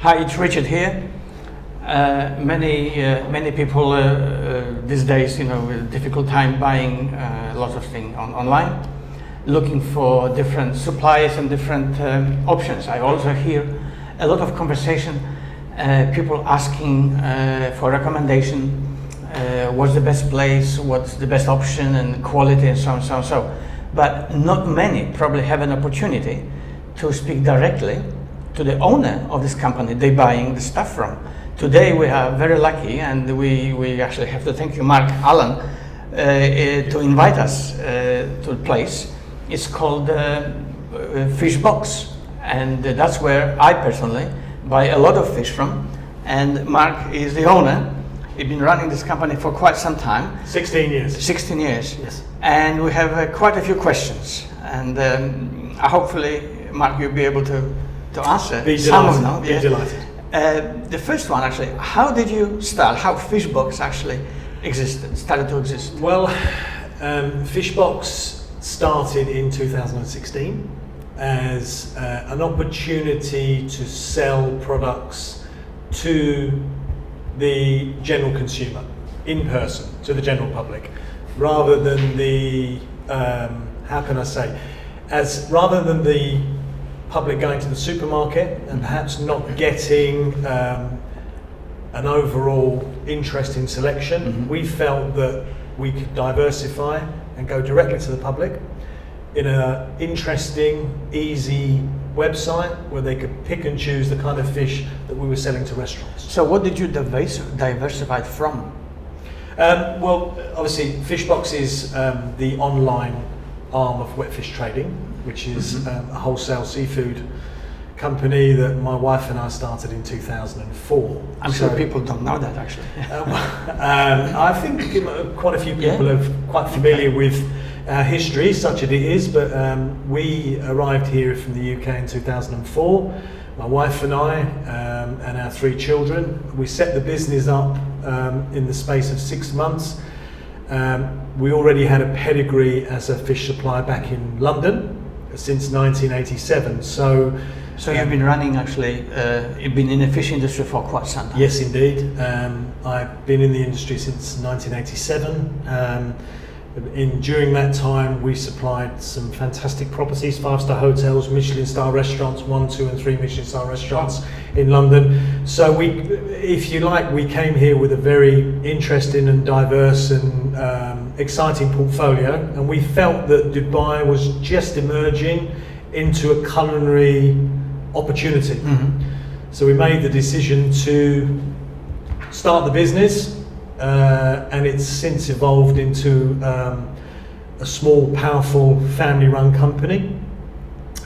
Hi, it's Richard here. Many people these days, with a difficult time buying lots of things online, looking for different supplies and different options. I also hear a lot of conversation, people asking for recommendation, what's the best place, what's the best option and quality and so on, so on, so. But not many probably have an opportunity to speak directly to the owner of this company they're buying the stuff from. Today we are very lucky, and we actually have to thank you, Mark Allan, to invite us to a place. It's called Fish Box, and that's where I personally buy a lot of fish from. And Mark is the owner. He's been running this company for quite some time. 16 years. 16 years. Yes. And we have quite a few questions, and hopefully, Mark, you'll be able to answer some of them. Be delighted. The first one, actually, how did you start? How Fish Box actually started to exist? Well, Fish Box started in 2016 as an opportunity to sell products to the general consumer in person, to the general public, rather than the rather than the public going to the supermarket and perhaps not getting an overall interest in selection. Mm-hmm. We felt that we could diversify and go directly to the public in an interesting, easy website where they could pick and choose the kind of fish that we were selling to restaurants. So what did you diversify from? Well, obviously Fishbox is the online arm of wet fish trading, which is a wholesale seafood company that my wife and I started in 2004. I'm sure people don't know that, actually. I think quite a few people are quite familiar with our history, such as it is, but we arrived here from the UK in 2004. My wife and I and our 3 children. We set the business up in the space of 6 months. We already had a pedigree as a fish supplier back in London since 1987. So you've been running, actually, you've been in the fish industry for quite some time. Yes, indeed. I've been in the industry since 1987. During that time, we supplied some fantastic properties, 5-star hotels, Michelin-star restaurants, 1, 2 and 3 Michelin-star restaurants in London. So if you like, we came here with a very interesting and diverse and exciting portfolio, and we felt that Dubai was just emerging into a culinary opportunity. Mm-hmm. So we made the decision to start the business. And it's since evolved into a small, powerful, family-run company.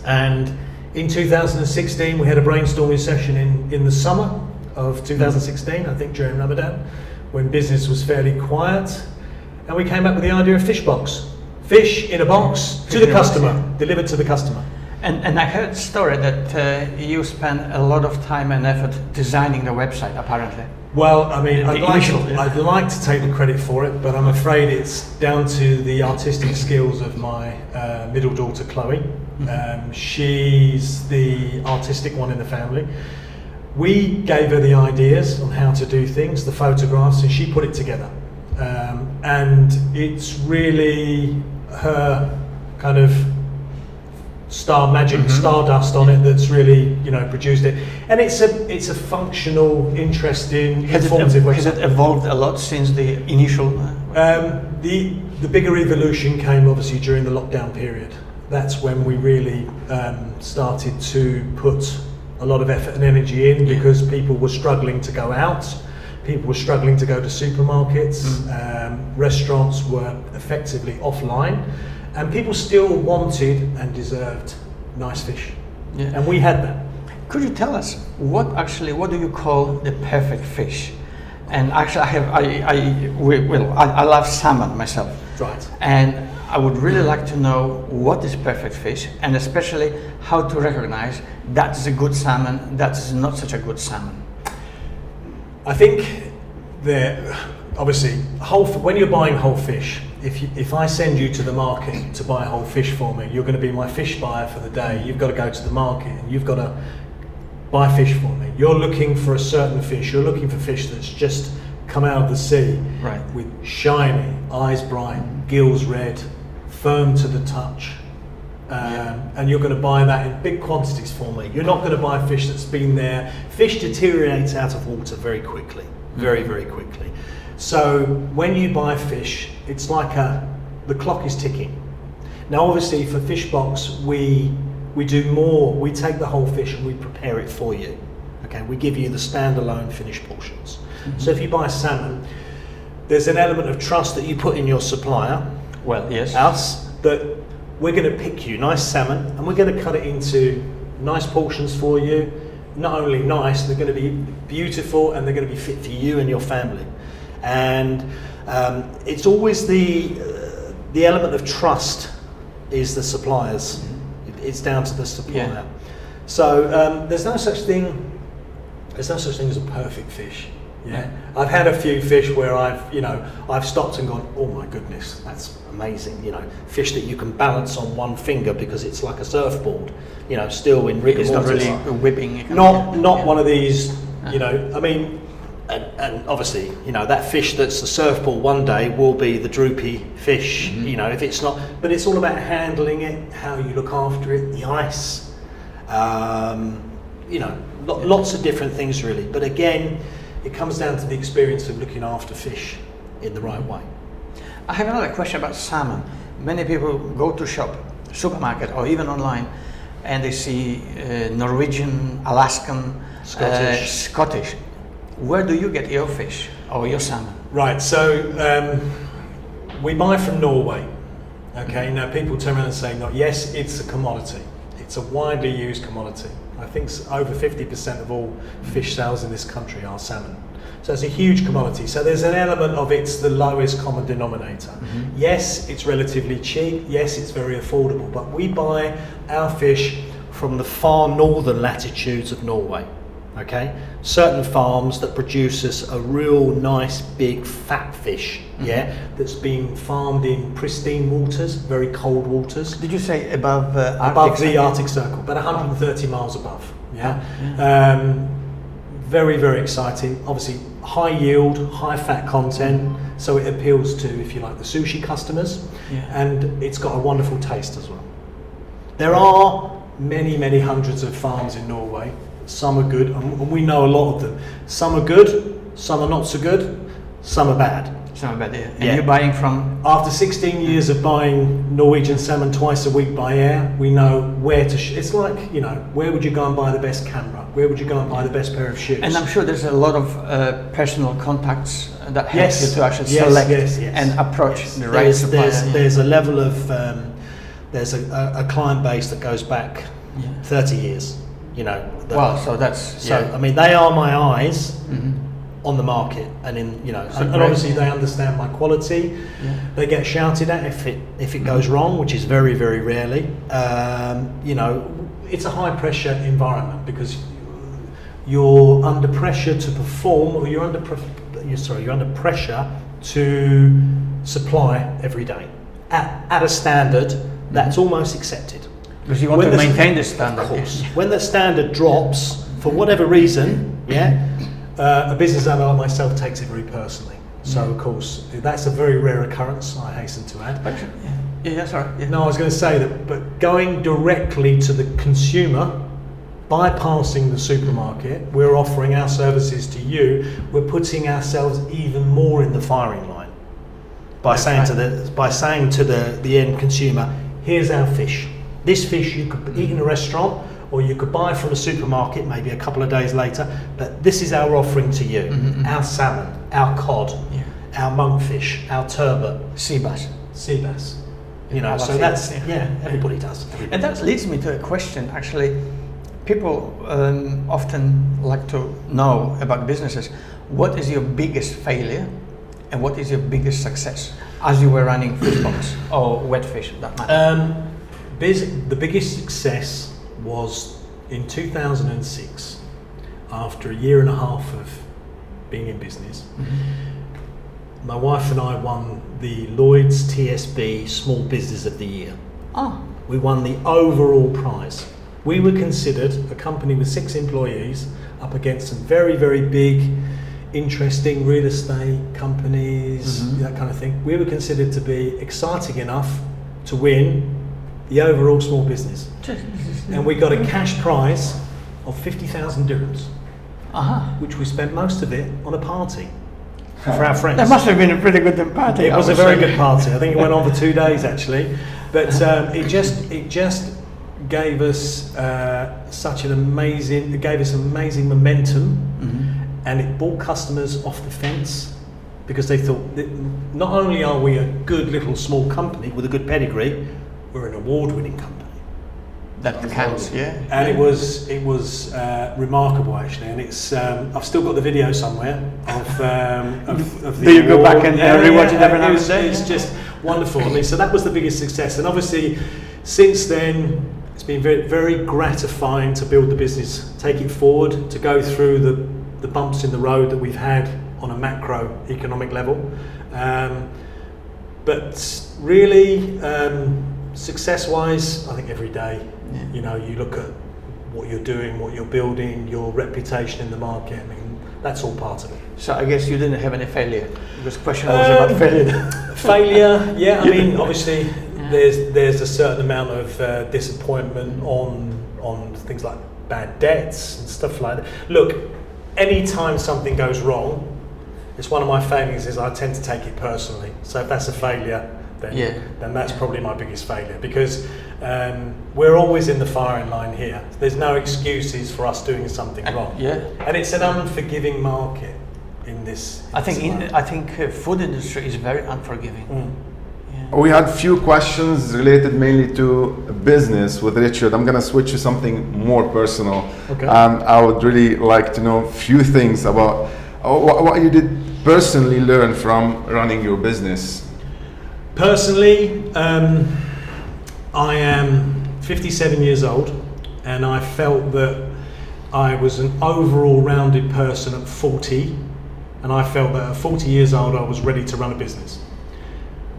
And in 2016, we had a brainstorming session in the summer of 2016, I think during Ramadan, when business was fairly quiet. And we came up with the idea of Fish Box. Fish in a box to the customer, delivered to the customer. And I heard a story that you spent a lot of time and effort designing the website, apparently. Well, I mean, I'd like to take the credit for it, but I'm afraid it's down to the artistic skills of my middle daughter, Chloe. Mm-hmm. She's the artistic one in the family. We gave her the ideas on how to do things, the photographs, and she put it together. And it's really her kind of stardust on it that's really, produced it, and it's a functional, interesting, informative website. Has it evolved a lot since the initial? The bigger evolution came obviously during the lockdown period. That's when we really started to put a lot of effort and energy in, because people were struggling to go out, people were struggling to go to supermarkets, restaurants were effectively offline. And people still wanted and deserved nice fish, and we had that. Could you tell us what do you call the perfect fish? And actually, I love salmon myself. Right. And I would really like to know what is perfect fish, and especially how to recognize that is a good salmon, that is not such a good salmon. I think obviously when you're buying whole fish. If I send you to the market to buy a whole fish for me, you're going to be my fish buyer for the day. You've got to go to the market and you've got to buy fish for me. You're looking for a certain fish. You're looking for fish that's just come out of the sea, Right. with shiny, eyes bright, gills red, firm to the touch. And you're going to buy that in big quantities for me. You're not going to buy fish that's been there. Fish deteriorates out of water very quickly, very, very quickly. So when you buy fish, it's like the clock is ticking. Now, obviously, for Fish Box, we do more. We take the whole fish and we prepare it for you. Okay, we give you the standalone finished portions. So if you buy salmon, there's an element of trust that you put in your supplier, Well, yes. us, that we're going to pick you nice salmon and we're going to cut it into nice portions for you. Not only nice, they're going to be beautiful and they're going to be fit for you and your family. And it's always the element of trust is the suppliers. It's down to the supplier. Yeah. So there's no such thing as a perfect fish. Yeah, I've had a few fish where I've stopped and gone, oh my goodness, that's amazing. Fish that you can balance on one finger because it's like a surfboard. Still in rigor It's not mortis. really whipping. Not one of these. I mean, and obviously, that fish that's the surfboard one day will be the droopy fish. If it's not, but it's all about handling it, how you look after it, the ice. Lots of different things really. But again, it comes down to the experience of looking after fish in the right way. I have another question about salmon. Many people go to shop, supermarket, or even online, and they see Norwegian, Alaskan, Scottish. Where do you get your fish or your salmon? Right, so we buy from Norway. Okay, now people turn around and say, no, yes, it's a commodity. It's a widely used commodity. I think over 50% of all fish sales in this country are salmon. So it's a huge commodity. So there's an element of it's the lowest common denominator. Yes, it's relatively cheap. Yes, it's very affordable. But we buy our fish from the far northern latitudes of Norway. Okay, certain farms that produce us a real nice big fat fish, that's been farmed in pristine waters, very cold waters. Did you say above the Arctic Circle, about 130 miles above. Very, very exciting. Obviously, high yield, high fat content, so it appeals to, if you like, the sushi customers, and it's got a wonderful taste as well. There are many, many hundreds of farms in Norway. Some are good, and we know a lot of them. Some are good, some are not so good, some are bad. Some are bad, yeah. And you're buying from? After 16 years of buying Norwegian salmon twice a week by air, we know where to. It's like, where would you go and buy the best camera? Where would you go and buy the best pair of shoes? And I'm sure there's a lot of personal contacts that help you to actually select and approach the right supplier. There's a level of there's a client base that goes back 30 years. So that's I mean, they are my eyes on the market, and and obviously they understand my quality. They get shouted at if it goes wrong, which is very, very rarely. It's a high pressure environment because you're under pressure to perform, or you're under pressure to supply every day at a standard that's almost accepted. Because you want to maintain the standard. Of course. When the standard drops, for whatever reason, a business owner like myself takes it very personally. So, of course, that's a very rare occurrence, I hasten to add. No, I was going to say that, but going directly to the consumer, bypassing the supermarket, we're offering our services to you. We're putting ourselves even more in the firing line by saying to the end consumer, here's our fish. This fish you could eat in a restaurant, or you could buy from a supermarket maybe a couple of days later, but this is our offering to you. Our salmon, our cod, our monkfish, our turbot. Sea bass. So that's, everybody does. And that leads me to a question, actually. People often like to know about businesses. What is your biggest failure and what is your biggest success as you were running Fish Box or Wet Fish, that matter? The biggest success was in 2006, after a year and a half of being in business. My wife and I won the Lloyd's TSB Small Business of the Year. We won the overall prize. We were considered a company with 6 employees up against some very, very big, interesting real estate companies, that kind of thing. We were considered to be exciting enough to win the overall small business. And we got a cash prize of 50,000 dirhams, which we spent most of it on a party for our friends. That must have been a pretty good party. It was a very good party. I think it went on for 2 days actually, but it just gave us amazing momentum, and it brought customers off the fence because they thought that not only are we a good little small company with a good pedigree, we're an award-winning company. That counts, yeah. And it was remarkable actually, and it's I've still got the video somewhere of the. Do you go award. back and rewatch it every now and then? It's just wonderful. I mean, so that was the biggest success, and obviously since then it's been very, very gratifying to build the business, take it forward, to go through the bumps in the road that we've had on a macroeconomic level, but really success-wise, I think every day. You know, you look at what you're doing, what you're building, your reputation in the market. I mean, that's all part of it. So I guess you didn't have any failure. Because the question was about failure. Failure, yeah. I mean, obviously, there's a certain amount of disappointment on things like bad debts and stuff like that. Look, anytime something goes wrong, it's one of my failings is I tend to take it personally. So if that's a failure, then that's probably my biggest failure, because we're always in the firing line here. There's no excuses for us doing something wrong. And it's an unforgiving market in this. I think food industry is very unforgiving. We had few questions related mainly to business with Richard. I'm gonna switch to something more personal. Okay. I would really like to know a few things about what you did personally learn from running your business. Personally, I am 57 years old, and I felt that I was an overall rounded person at 40, and I felt that at 40 years old I was ready to run a business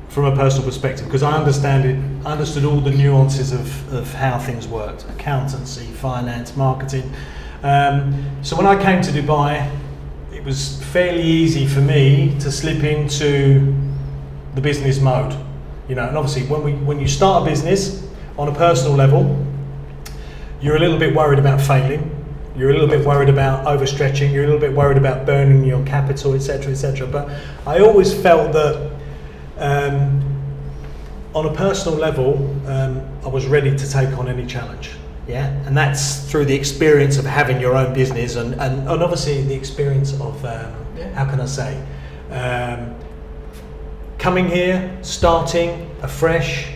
from a personal perspective, because I understood all the nuances of how things worked: accountancy, finance, marketing. So when I came to Dubai, it was fairly easy for me to slip into the business mode, you know. And obviously when you start a business on a personal level, you're a little bit worried about failing, you're a little bit worried about overstretching, you're a little bit worried about burning your capital, etc., etc. But I always felt that on a personal level, I was ready to take on any challenge. And that's through the experience of having your own business, and obviously the experience of how can I say, coming here, starting afresh,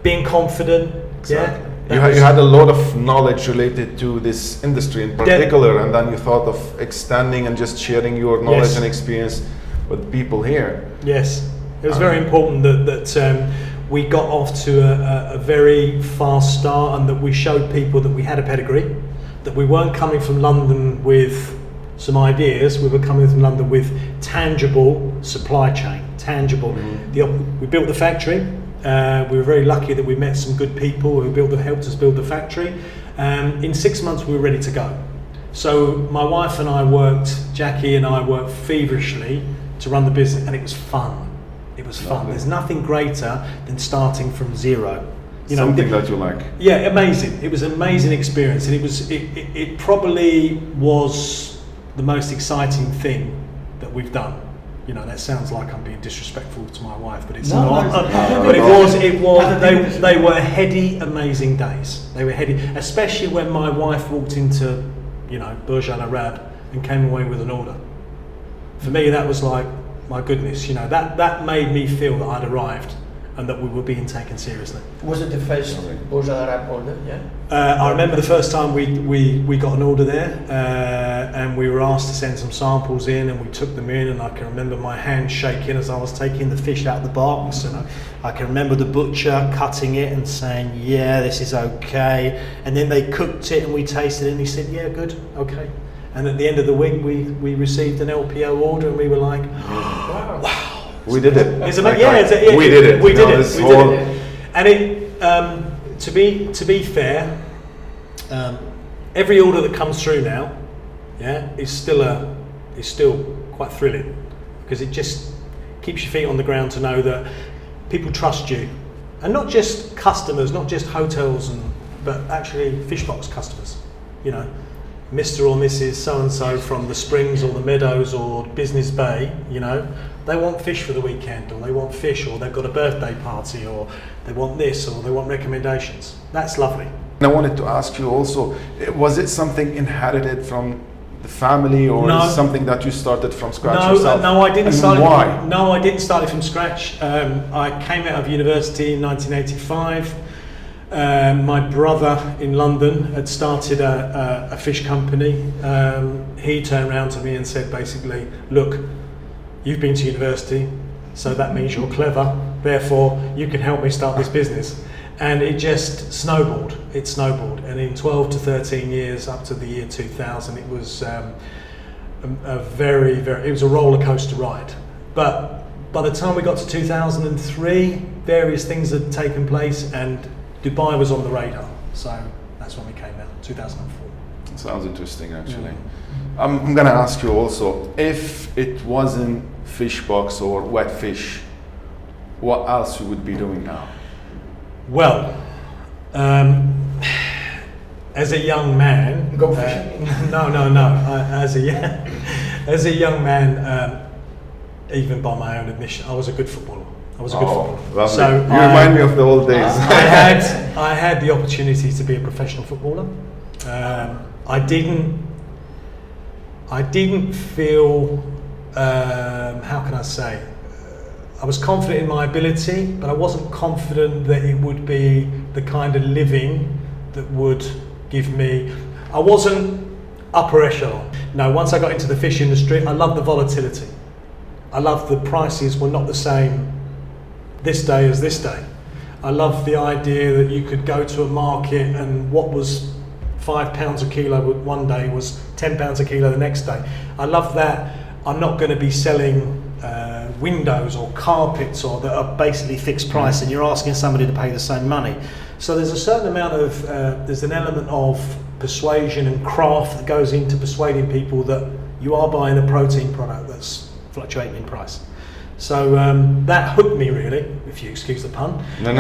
being confident. Exactly. You had a lot of knowledge related to this industry in particular, and then you thought of extending and just sharing your knowledge and experience with people here. Yes, it was very important that we got off to a very fast start, and that we showed people that we had a pedigree, that we weren't coming from London with some ideas, we were coming from London with tangible supply chain, tangible. We built the factory. We were very lucky that we met some good people who helped us build the factory. In 6 months we were ready to go. So my wife and I Jackie and I worked feverishly to run the business, and it was fun. It was fun. There's nothing greater than starting from zero. You know, something that you like. Yeah, amazing. It was an amazing experience, and it probably was the most exciting thing that we've done. You know, that sounds like I'm being disrespectful to my wife, but it's not. But it was. They were heady, amazing days. They were heady, especially when my wife walked into, you know, Burj Al Arab and came away with an order. For me, that was like, my goodness, you know, that made me feel that I'd arrived and that we were being taken seriously. Was it the first Burj Al Arab order? Yeah. I remember the first time we got an order there, and we were asked to send some samples in, and we took them in, and I can remember my hand shaking as I was taking the fish out of the box, and I can remember the butcher cutting it and saying, "Yeah, this is okay." And then they cooked it, and we tasted it, and he said, "Yeah, good, okay." And at the end of the week, we received an LPO order, and we were like, "Wow." We did it. We did it. We did it. And to be fair, Every order that comes through now, is still quite thrilling, because it just keeps your feet on the ground to know that people trust you, and not just customers, not just hotels, but actually Fish Box customers. You know, Mr. or Mrs. so and so from the Springs or the Meadows or Business Bay. You know, they want fish for the weekend, or they want fish, or they've got a birthday party, or they want this, or they want recommendations. That's lovely. And I wanted to ask you also, was it something inherited from the family, or is it something that you started from scratch yourself? No, I didn't start. Why? No, I didn't start it from scratch. I came out of university in 1985. My brother in London had started a fish company. He turned around to me and said, basically, look, you've been to university, so that means you're clever, therefore you can help me start this business. And it just snowballed. It snowballed, and in 12 to 13 years, up to the year 2000, it was it was a roller coaster ride. But by the time we got to 2003, various things had taken place, and Dubai was on the radar. So that's when we came out, 2004. Sounds interesting, actually. I'm going to ask you also, if it wasn't Fish Box or wet fish, what else you would be doing now? Well, as a young man, Go fishing? No. As a young man, even by my own admission, I was a good footballer. I was a good footballer. Lovely. So you remind me of the old days. I had the opportunity to be a professional footballer. I didn't feel. How can I say? I was confident in my ability, but I wasn't confident that it would be the kind of living that would give me. I wasn't upper echelon. No, once I got into the fish industry, I loved the volatility. I loved the prices were not the same this day as this day. I loved the idea that you could go to a market and what was £5 a kilo one day was £10 a kilo the next day. I love that. I'm not going to be selling windows or carpets or that are basically fixed price, and you're asking somebody to pay the same money. So there's a certain amount of there's an element of persuasion and craft that goes into persuading people that you are buying a protein product that's fluctuating in price. So that hooked me, really, if you excuse the pun. No.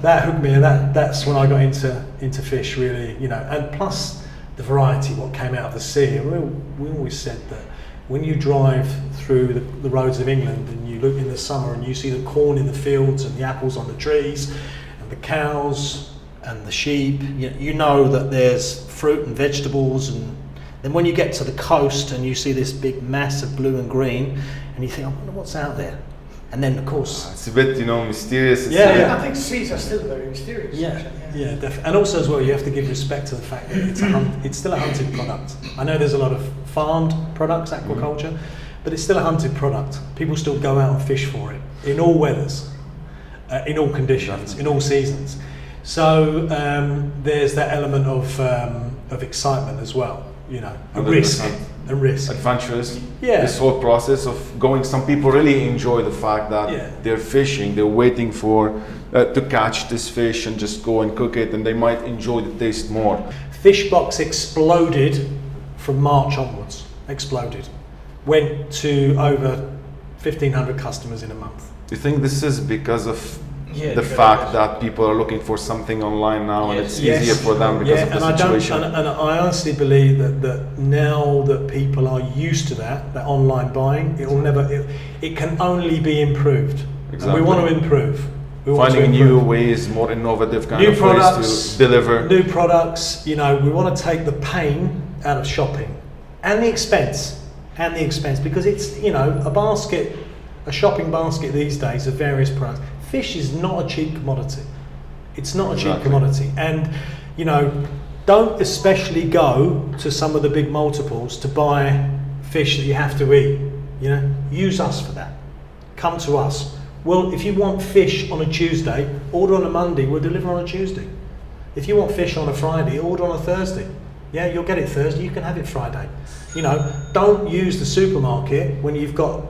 That hooked me, and that's when I got into fish, really, you know. And plus the variety, what came out of the sea. We always said that when you drive through the roads of England and you look in the summer and you see the corn in the fields and the apples on the trees and the cows and the sheep, you know that there's fruit and vegetables. And then when you get to the coast and you see this big mass of blue and green, and you think, I wonder what's out there. And then, of course, it's a bit, mysterious. I think seas are still very mysterious. Yeah, definitely. And also as well, you have to give respect to the fact that it's still a hunted product. I know there's a lot of farmed products, aquaculture, but it's still a hunted product. People still go out and fish for it in all weathers, in all conditions, in all seasons. So there's that element of excitement as well, and risk. And risk. Adventurous. Yeah. This whole process of going. Some people really enjoy the fact that they're fishing. They're waiting for to catch this fish and just go and cook it, and they might enjoy the taste more. Fish Box exploded from March onwards. Exploded. Went to over 1,500 customers in a month. Do you think this is because of the fact that people are looking for something online now, and it's easier for them because of the situation? And I honestly believe that now that people are used to that online buying, it can only be improved. Exactly. And we want to improve. Finding new ways, more innovative kind of ways to deliver. New products, we want to take the pain out of shopping and the expense, because it's, a shopping basket these days of various products. Fish is not a cheap commodity. It's not a cheap commodity. And, don't especially go to some of the big multiples to buy fish that you have to eat. Use us for that. Come to us. Well, if you want fish on a Tuesday, order on a Monday, we'll deliver on a Tuesday. If you want fish on a Friday, order on a Thursday. Yeah, you'll get it Thursday, you can have it Friday. Don't use the supermarket when you've got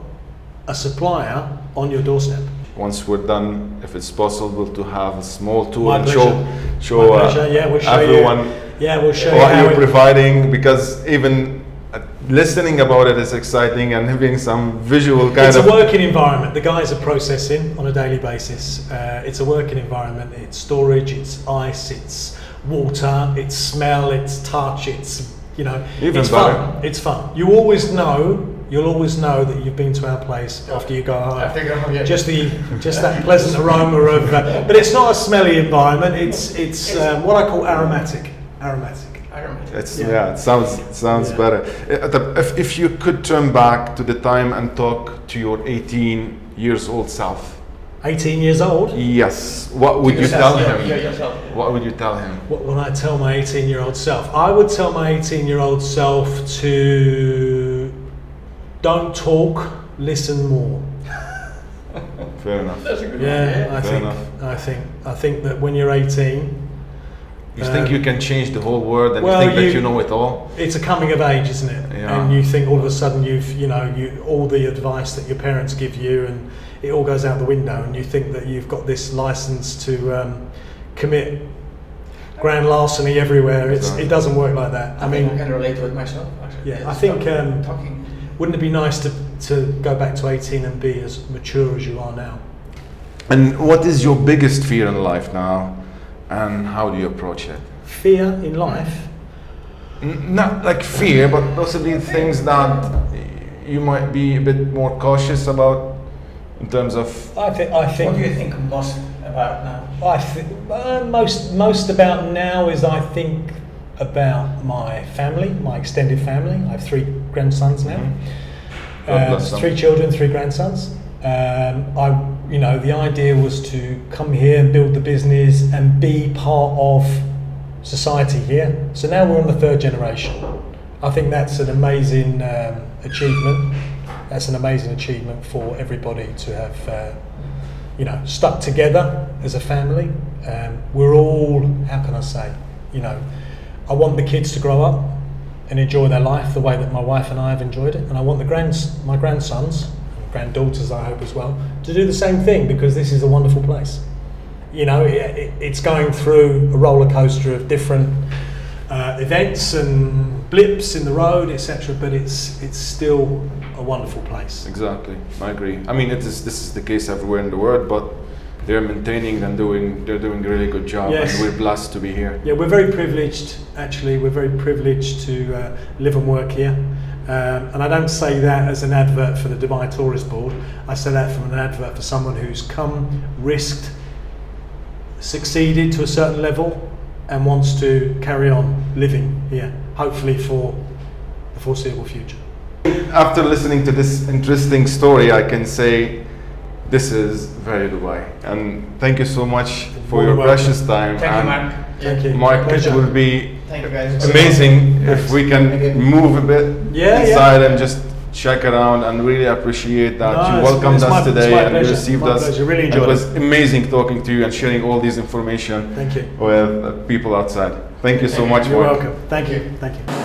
a supplier on your doorstep. once we're done, if it's possible, to have a small tour My and pleasure. show My pleasure. Yeah, we'll show everyone you. Yeah, we'll show you what how you're providing, because even listening about it is exciting, and having some visual kind It's of... a working environment. The guys are processing on a daily basis. It's a working environment. It's storage, it's ice, it's water, it's smell, it's touch, it's, you know, Even it's better. fun. It's fun. You'll always know that you've been to our place after you go home. After you go home, yeah. Just that pleasant aroma of, but it's not a smelly environment. It's what I call aromatic. It's, Yeah. yeah, it sounds Yeah. better. If you could turn back to the time and talk to your 18 years old self, 18 years old. yes, what would you tell him? Yourself. What would you tell him? What would I tell my 18-year-old self? I would tell my 18-year-old self to don't talk, listen more. Fair enough. That's a good Yeah, one. I think that when you're 18, You think you can change the whole world, and well, you think that you know it all? it's a coming of age, isn't it? Yeah. And you think all of a sudden all the advice that your parents give you, and it all goes out the window, and you think that you've got this license to commit grand larceny everywhere. It doesn't work like that. I mean, I can relate to it myself, actually. Yeah, I think talking. wouldn't it be nice to go back to 18 and be as mature as you are now? And what is your biggest fear in life now, and how do you approach it? Fear in life? Not like fear, but possibly things that you might be a bit more cautious about in terms of... I think. What do you think most about now? I think most about now is I think about my family, my extended family. I have 3 grandsons now. God bless them. 3 children, 3 grandsons. The idea was to come here and build the business and be part of society here. So now we're on the 3rd generation. I think that's an amazing achievement. That's an amazing achievement for everybody to have, stuck together as a family. We're all, how can I say, I want the kids to grow up and enjoy their life the way that my wife and I have enjoyed it, and I want my grandsons, granddaughters I hope as well, to do the same thing, because this is a wonderful place. It's going through a roller coaster of different events and blips in the road, etc., but it's still a wonderful place. Exactly, I agree. I mean, this is the case everywhere in the world, but they're maintaining and they're doing a really good job. Yes. And we're blessed to be here. Yeah, we're very privileged. Actually, we're very privileged to live and work here. And I don't say that as an advert for the Dubai Tourist Board. I say that from an advert for someone who's come, risked, succeeded to a certain level, and wants to carry on living here, hopefully for the foreseeable future. After listening to this interesting story, I can say this is very Dubai. And thank you so much for your precious time. Thank you, Mark. Thank you. Mark, it will be Thank you, guys. amazing if we can move a bit inside and just check around, and really appreciate that you welcomed us today and you received us. Really enjoyed it was amazing talking to you and sharing all this information Thank you. with people outside. Thank you so much, You're Mark. welcome. Thank you. Thank you.